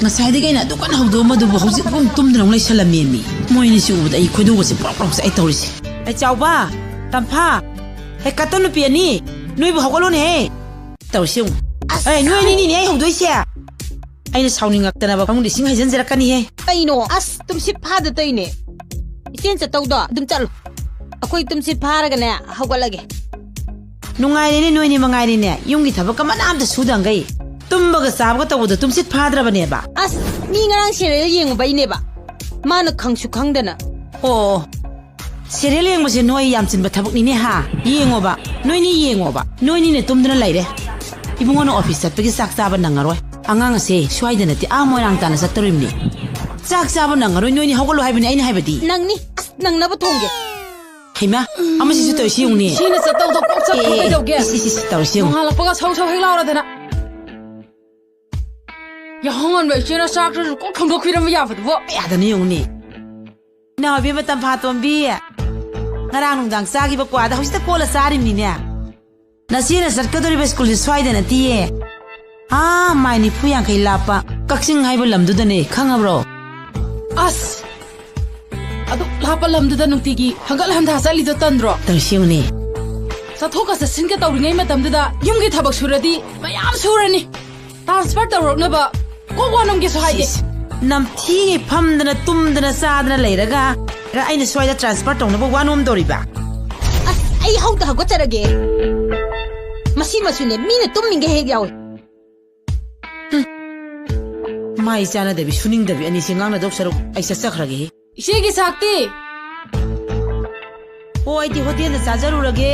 Nasaydi na dukan hawdo madubo hawzik pum tumdna nglay salamemi. Moyni si ubud ay khodugo si prok sa ay tawrisi. Ay chawba, tampa. He katonu piani. Noi bu hawgalon he. Tawsiung. Ay noi ni ay hawdo sia. Ay na sawni ngakta na ba pang dising hay janjara kani he. Ay no, as tum si phada tay ne. Isen sa tawda dum chalo. Akoy tum si phara ga na hawgalage. Nungai ni noi ni mangai ni ne. Yung githa ba kamanam da sudang gai. Tumbaga sabga tawuda tumsit phadrabane ba as mi ngarang serial yengu bai ne ba mana khangsu khangdana oh serial yengu se noi yamchin ba thabuk ni ne ha yengo ba noi ni ne tumdana laire ibungo no office at pagi sak saba nangaroi angang se swaidana ti amoirang tana satarimni sak saba nangaroi noi ni hawgalo haibini aina haibadi nangni as nang na ba thongge haima amasi su toy siungni sina sa taw do ko sa ko doge isi taw siung hala paga saw saw helaura dana ya hongan ba sina sak ko khangdo khiram ya fat bo ya da ni yungni na bi matam phatom bi ngarang nungdang sagi ba kwa da hosta kola sari ni ne na sina sarkadori ba school swaida na ti mai ni phuyang kai lapa kaksing hai ba lamdu da ne khangabro as adu lapa lamdu da nungtigi hangal handa sali do tandro tar siungni sa thoka sa singa tawri ngai matam da yumgi thabak suradi mayam surani transfer tawrok na ba ko wanam ge so haide nam thi phamdana tumdana sadana leiraga ra aina soida transfer tawna ba wanom doriba as ai hauda hago charage masi masune mine tumminge he yaw mai chana debi suning debi ani singang na dok saruk ai sa sakhrage ise gi sakti o ai di hotel na sajarurage